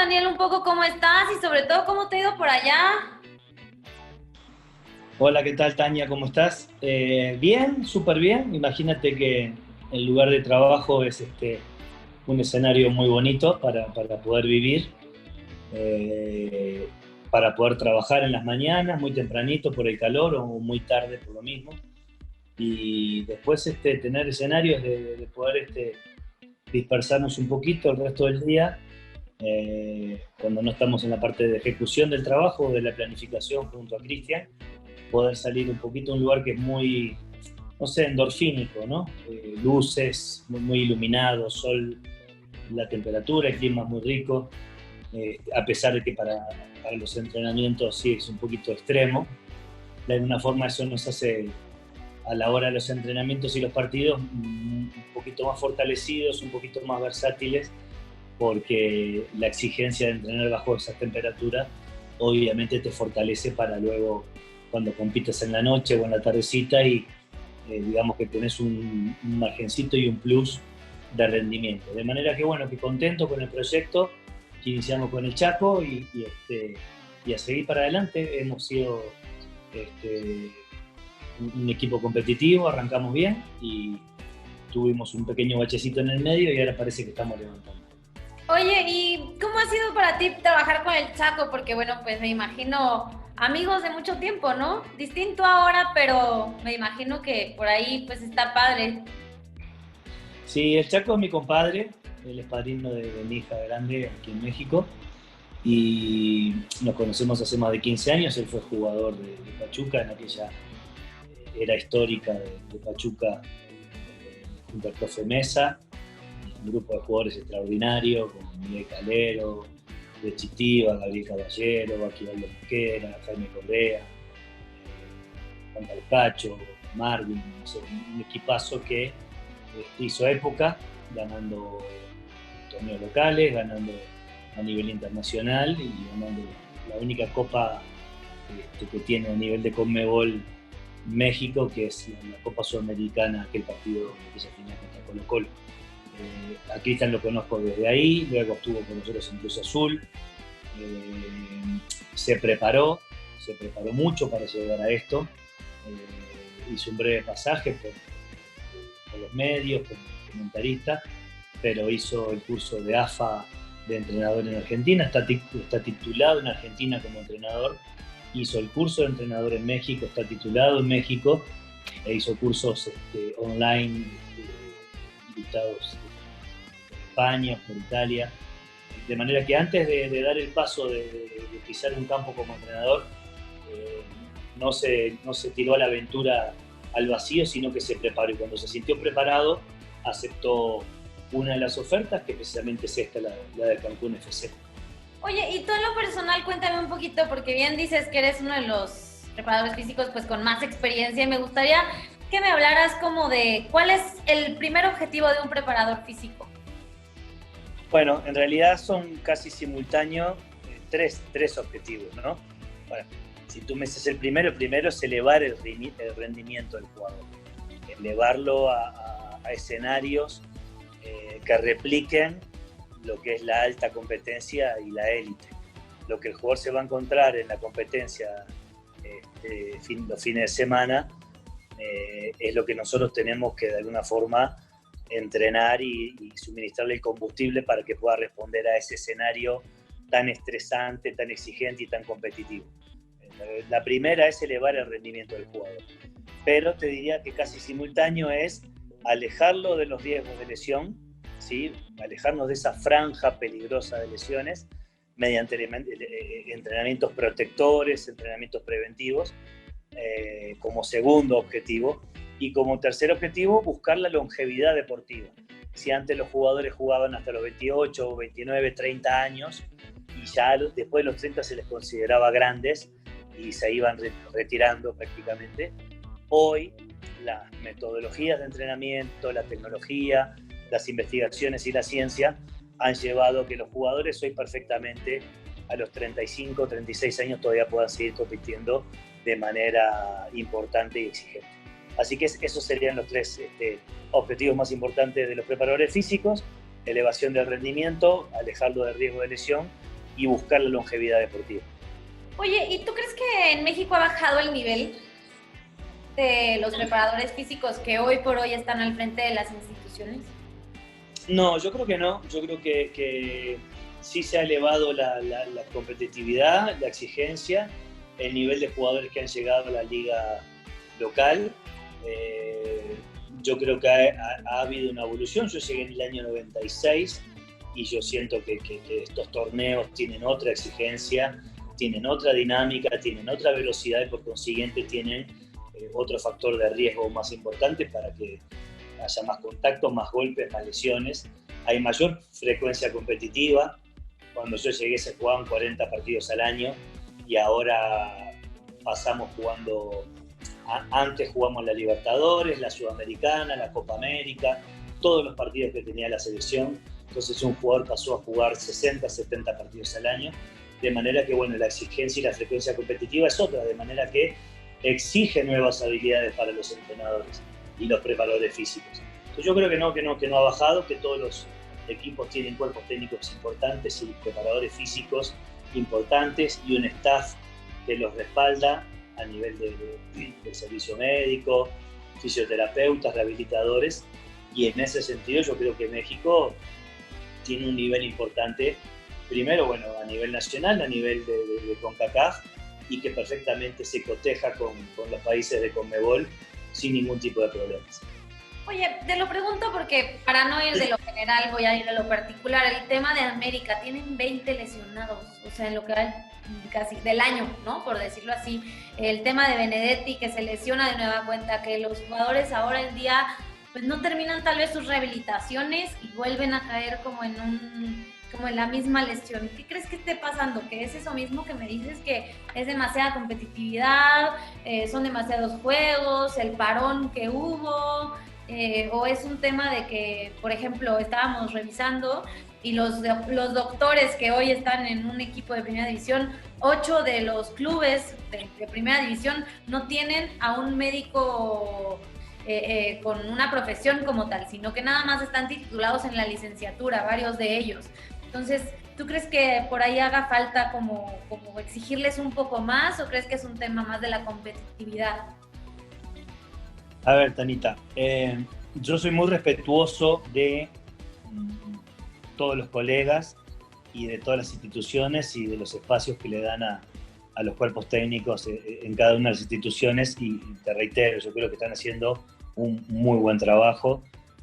Daniel, un poco cómo estás y sobre todo cómo te ha ido por allá. Hola, ¿qué tal, Tania? ¿Cómo estás? Bien, súper bien. Imagínate que el lugar de trabajo es un escenario muy bonito para poder vivir, eh, para poder trabajar en las mañanas, muy tempranito por el calor o muy tarde por lo mismo. Y después tener escenarios de poder dispersarnos un poquito el resto del día, cuando no estamos en la parte de ejecución del trabajo o de la planificación junto a Cristian, poder salir un poquito a un lugar que es muy, no sé, endorfínico, ¿no? Luces, muy iluminado, sol, la temperatura, el clima muy rico, a pesar de que para los entrenamientos sí es un poquito extremo. De alguna forma eso nos hace a la hora de los entrenamientos y los partidos un poquito más fortalecidos, un poquito más versátiles, porque la exigencia de entrenar bajo esas temperaturas obviamente te fortalece para luego cuando compites en la noche o en la tardecita y digamos que tenés un margencito y un plus de rendimiento. De manera que bueno, que contento con el proyecto que iniciamos con el Chaco y a seguir para adelante. Hemos sido este, un equipo competitivo, arrancamos bien y tuvimos un pequeño bachecito en el medio y ahora parece que estamos levantando. Oye, ¿y cómo ha sido para ti trabajar con el Chaco? Porque bueno, pues me imagino amigos de mucho tiempo, ¿no? Distinto ahora, pero me imagino que por ahí pues está padre. Sí, el Chaco es mi compadre, él es padrino de mi hija grande aquí en México y nos conocemos hace más de 15 años. Él fue jugador de Pachuca en aquella era histórica de Pachuca, junto al profe Mesa, un grupo de jugadores extraordinarios como Miguel Calero, de Chitiva, Gabriel Caballero, Aquivaldo Mosquera, Jaime Correa, Juan Calcacho, Marvin, no sé, un equipazo que hizo época, ganando torneos locales, ganando a nivel internacional y ganando la única copa que tiene a nivel de Conmebol México, que es la Copa Sudamericana, aquel partido que se final contra Colo Colo. A Cristian lo conozco desde ahí, luego estuvo con nosotros en Cruz Azul, se preparó, se preparó mucho para llegar a esto, hizo un breve pasaje por los medios, como comentarista, pero hizo el curso de AFA de entrenador en Argentina, está titulado en Argentina como entrenador, hizo el curso de entrenador en México, está titulado en México, e hizo cursos online dictados por España, por Italia, de manera que antes de dar el paso de pisar un campo como entrenador, eh, no se tiró a la aventura al vacío, sino que se preparó. Y cuando se sintió preparado, aceptó una de las ofertas, que precisamente es esta, la de Cancún FC. Oye, y tú en lo personal, cuéntame un poquito, porque bien dices que eres uno de los preparadores físicos pues con más experiencia y me gustaría que me hablaras como de cuál es el primer objetivo de un preparador físico. Bueno, en realidad son casi simultáneos tres objetivos, ¿no? Bueno, si tú me dices el primero es elevar el rendimiento del jugador, elevarlo a escenarios que repliquen lo que es la alta competencia y la élite. Lo que el jugador se va a encontrar en la competencia los fines de semana es lo que nosotros tenemos que de alguna forma entrenar y suministrarle el combustible para que pueda responder a ese escenario tan estresante, tan exigente y tan competitivo. La primera es elevar el rendimiento del jugador, pero te diría que casi simultáneo es alejarlo de los riesgos de lesión, ¿sí? Alejarnos de esa franja peligrosa de lesiones mediante entrenamientos protectores, entrenamientos preventivos, como segundo objetivo. Y como tercer objetivo, buscar la longevidad deportiva. Si antes los jugadores jugaban hasta los 28, 29, 30 años y ya después de los 30 se les consideraba grandes y se iban retirando prácticamente, hoy las metodologías de entrenamiento, la tecnología, las investigaciones y la ciencia han llevado a que los jugadores hoy perfectamente a los 35, 36 años todavía puedan seguir compitiendo de manera importante y exigente. Así que esos serían los tres objetivos más importantes de los preparadores físicos: elevación del rendimiento, alejarlo del riesgo de lesión y buscar la longevidad deportiva. Oye, ¿y tú crees que en México ha bajado el nivel de los preparadores físicos que hoy por hoy están al frente de las instituciones? No, yo creo que no. Yo creo que sí se ha elevado la competitividad, la exigencia, el nivel de jugadores que han llegado a la liga local. Yo creo que ha habido una evolución. Yo llegué en el año 96 y yo siento que estos torneos tienen otra exigencia, tienen otra dinámica, tienen otra velocidad y por consiguiente tienen otro factor de riesgo más importante para que haya más contactos, más golpes, más lesiones. Hay mayor frecuencia competitiva. Cuando yo llegué se jugaban 40 partidos al año y ahora pasamos jugando, antes jugamos la Libertadores, la Sudamericana, la Copa América, todos los partidos que tenía la selección. Entonces un jugador pasó a jugar 60, 70 partidos al año, de manera que bueno, la exigencia y la frecuencia competitiva es otra, de manera que exige nuevas habilidades para los entrenadores y los preparadores físicos. Entonces yo creo que no ha bajado, que todos los equipos tienen cuerpos técnicos importantes y preparadores físicos importantes y un staff que los respalda a nivel del servicio médico, fisioterapeutas, rehabilitadores, y en ese sentido yo creo que México tiene un nivel importante, primero bueno, a nivel nacional, a nivel de CONCACAF, y que perfectamente se coteja con los países de CONMEBOL sin ningún tipo de problemas. Oye, te lo pregunto porque para no ir de lo general voy a ir a lo particular. El tema de América, tienen 20 lesionados, o sea, en lo que va casi del año, ¿no? Por decirlo así. El tema de Benedetti que se lesiona de nueva cuenta, que los jugadores ahora en día pues no terminan tal vez sus rehabilitaciones y vuelven a caer como en la misma lesión. ¿Qué crees que esté pasando? ¿Que es eso mismo que me dices, que es demasiada competitividad, son demasiados juegos, el parón que hubo, o es un tema de que, por ejemplo, estábamos revisando y los doctores que hoy están en un equipo de primera división, 8 de los clubes de primera división no tienen a un médico con una profesión como tal, sino que nada más están titulados en la licenciatura, varios de ellos. Entonces, ¿tú crees que por ahí haga falta como exigirles un poco más o crees que es un tema más de la competitividad? A ver, Tanita, yo soy muy respetuoso de todos los colegas y de todas las instituciones y de los espacios que le dan a los cuerpos técnicos en cada una de las instituciones y te reitero, yo creo que están haciendo un muy buen trabajo.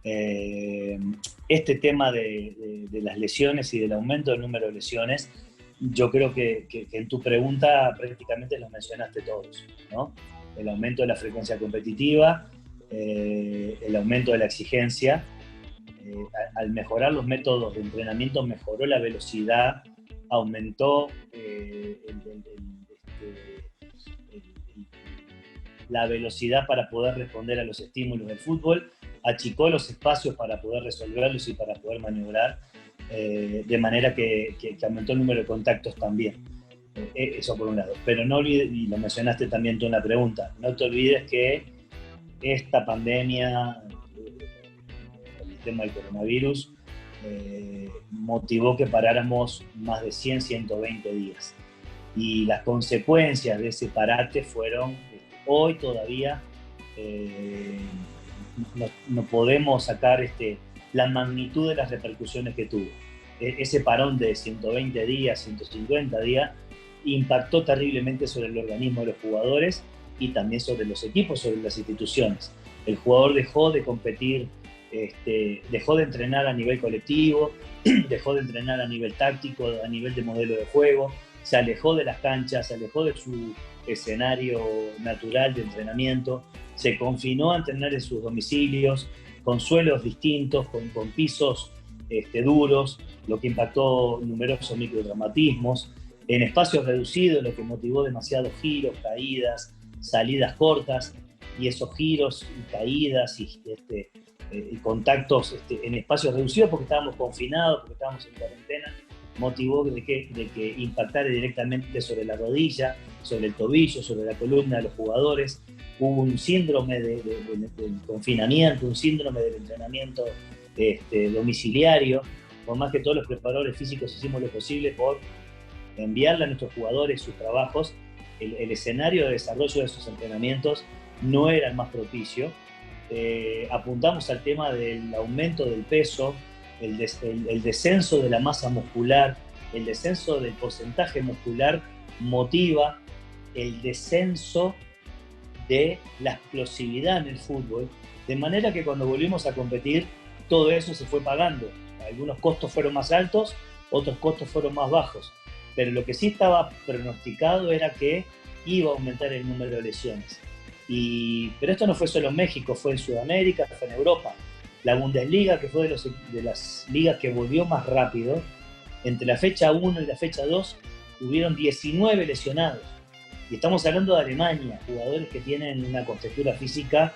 Este tema de las lesiones y del aumento del número de lesiones, yo creo que en tu pregunta prácticamente los mencionaste todos, ¿no? El aumento de la frecuencia competitiva, el aumento de la exigencia. Al mejorar los métodos de entrenamiento, mejoró la velocidad, aumentó la velocidad para poder responder a los estímulos del fútbol, achicó los espacios para poder resolverlos y para poder maniobrar, de manera que aumentó el número de contactos también. Eso por un lado. Pero no olvides, y lo mencionaste también tú en la pregunta, no te olvides que esta pandemia, el tema del coronavirus, motivó que paráramos más de 100, 120 días. Y las consecuencias de ese parate fueron, hoy todavía no podemos sacar la magnitud de las repercusiones que tuvo. Ese parón de 120 días, 150 días, impactó terriblemente sobre el organismo de los jugadores y también sobre los equipos, sobre las instituciones. El jugador dejó de competir, dejó de entrenar a nivel colectivo, dejó de entrenar a nivel táctico, a nivel de modelo de juego, se alejó de las canchas, se alejó de su escenario natural de entrenamiento, se confinó a entrenar en sus domicilios, con suelos distintos, con pisos duros, lo que impactó numerosos microtraumatismos, en espacios reducidos, lo que motivó demasiados giros, caídas, salidas cortas, y esos giros y caídas y contactos en espacios reducidos porque estábamos confinados, porque estábamos en cuarentena, motivó de que impactara directamente sobre la rodilla, sobre el tobillo, sobre la columna de los jugadores. Hubo un síndrome del confinamiento, un síndrome del entrenamiento domiciliario, por más que todos los preparadores físicos hicimos lo posible por enviarle a nuestros jugadores sus trabajos, el escenario de desarrollo de sus entrenamientos no era el más propicio. Apuntamos al tema del aumento del peso, el descenso de la masa muscular, el descenso del porcentaje muscular motiva el descenso de la explosividad en el fútbol, de manera que cuando volvimos a competir, todo eso se fue pagando. Algunos costos fueron más altos, otros costos fueron más bajos, pero lo que sí estaba pronosticado era que iba a aumentar el número de lesiones. Pero esto no fue solo en México, fue en Sudamérica, fue en Europa. La Bundesliga, que fue de las ligas que volvió más rápido, entre la fecha 1 y la fecha 2 hubieron 19 lesionados. Y estamos hablando de Alemania, jugadores que tienen una contextura física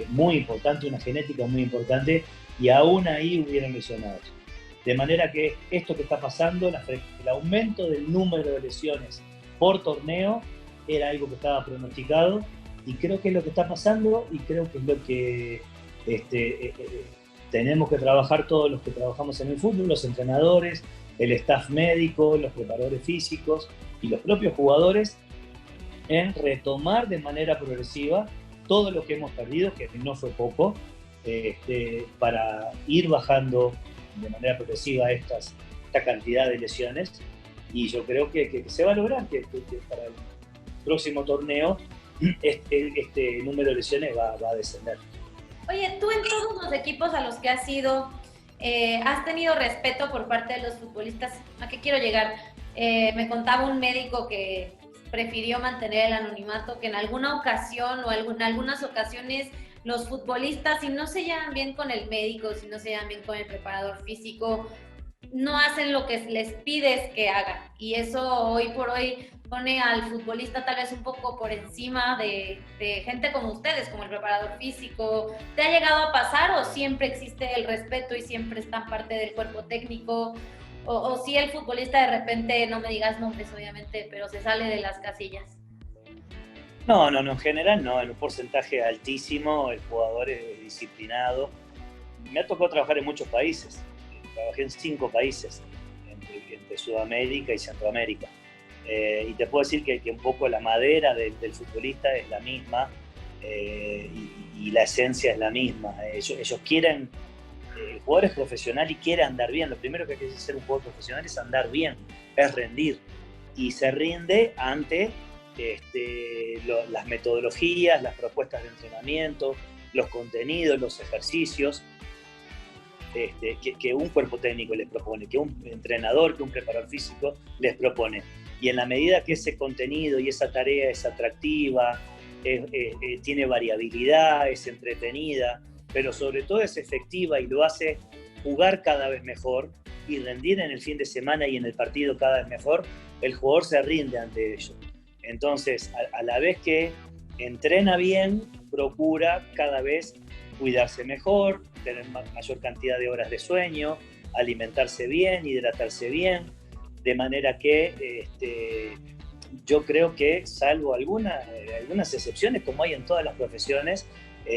muy importante, una genética muy importante, y aún ahí hubieron lesionados. De manera que esto que está pasando, el aumento del número de lesiones por torneo, era algo que estaba pronosticado, y creo que es lo que está pasando, y creo que es lo que tenemos que trabajar todos los que trabajamos en el fútbol, los entrenadores, el staff médico, los preparadores físicos y los propios jugadores, en retomar de manera progresiva todo lo que hemos perdido, que no fue poco, para ir bajando de manera progresiva esta cantidad de lesiones. Y yo creo que se va a lograr que para el próximo torneo este número de lesiones va a descender. Oye, tú en todos los equipos a los que has ido, ¿has tenido respeto por parte de los futbolistas? ¿A qué quiero llegar? Me contaba un médico que prefirió mantener el anonimato, que en alguna ocasión o en algunas ocasiones los futbolistas, si no se llevan bien con el médico, si no se llevan bien con el preparador físico, no hacen lo que les pides que hagan. Y eso hoy por hoy pone al futbolista tal vez un poco por encima de gente como ustedes, como el preparador físico. ¿Te ha llegado a pasar o siempre existe el respeto y siempre están parte del cuerpo técnico? O si el futbolista de repente, no me digas nombres obviamente, pero se sale de las casillas. No, en general no, en un porcentaje altísimo el jugador es disciplinado. Me ha tocado trabajar en muchos países, trabajé en 5 países, entre Sudamérica y Centroamérica. Y te puedo decir que un poco la madera del futbolista es la misma, y la esencia es la misma. Ellos quieren, el jugador es profesional y quiere andar bien. Lo primero que hay que hacer un jugador profesional es andar bien, es rendir. Y se rinde ante las metodologías, las propuestas de entrenamiento, los contenidos, los ejercicios que un cuerpo técnico les propone, que un entrenador, que un preparador físico les propone. Y en la medida que ese contenido y esa tarea es atractiva, tiene variabilidad, es entretenida, pero sobre todo es efectiva y lo hace jugar cada vez mejor y rendir en el fin de semana y en el partido cada vez mejor, el jugador se rinde ante ello. Entonces, a la vez que entrena bien, procura cada vez cuidarse mejor, tener mayor cantidad de horas de sueño, alimentarse bien, hidratarse bien, de manera que yo creo que, salvo algunas excepciones, como hay en todas las profesiones,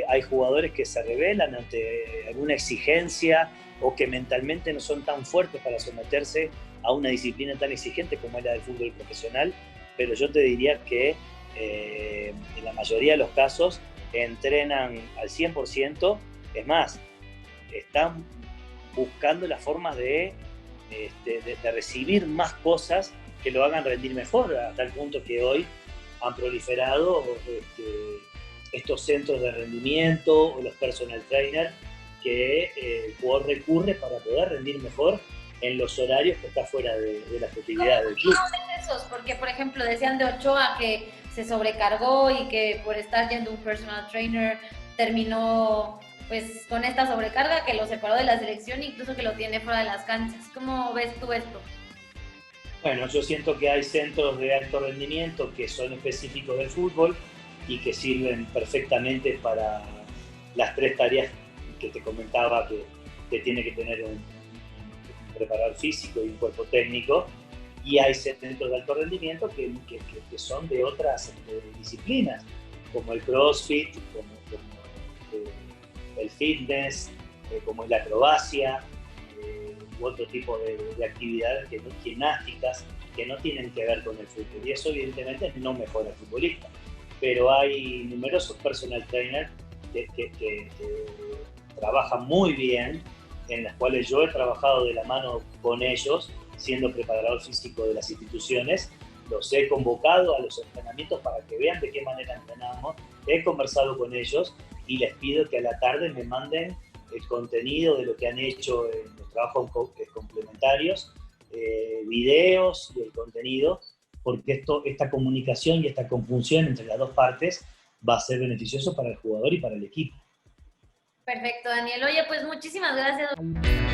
hay jugadores que se rebelan ante alguna exigencia o que mentalmente no son tan fuertes para someterse a una disciplina tan exigente como es la del fútbol profesional, pero yo te diría que en la mayoría de los casos entrenan al 100%, es más, están buscando las formas de recibir más cosas que lo hagan rendir mejor, a tal punto que hoy han proliferado estos centros de rendimiento o los personal trainers que el jugador recurre para poder rendir mejor en los horarios que está fuera de la efectividad del club. Esos, porque por ejemplo decían de Ochoa que se sobrecargó y que por estar yendo un personal trainer terminó pues con esta sobrecarga que lo separó de la selección, incluso que lo tiene fuera de las canchas. ¿Cómo ves tú esto? Bueno, yo siento que hay centros de alto rendimiento que son específicos del fútbol y que sirven perfectamente para las 3 tareas que te comentaba que tiene que tener un preparador físico y un cuerpo técnico, y hay centros de alto rendimiento que son de otras disciplinas, como el CrossFit, como el fitness, como la acrobacia, u otro tipo de actividades gimnásticas que no tienen que ver con el fútbol. Y eso evidentemente no mejora al futbolista. Pero hay numerosos personal trainers que trabajan muy bien, en las cuales yo he trabajado de la mano con ellos, siendo preparador físico de las instituciones. Los he convocado a los entrenamientos para que vean de qué manera entrenamos. He conversado con ellos y les pido que a la tarde me manden el contenido de lo que han hecho en los trabajos complementarios, videos y el contenido, porque esta comunicación y esta conjunción entre las dos partes va a ser beneficioso para el jugador y para el equipo. Perfecto, Daniel. Oye, pues muchísimas gracias.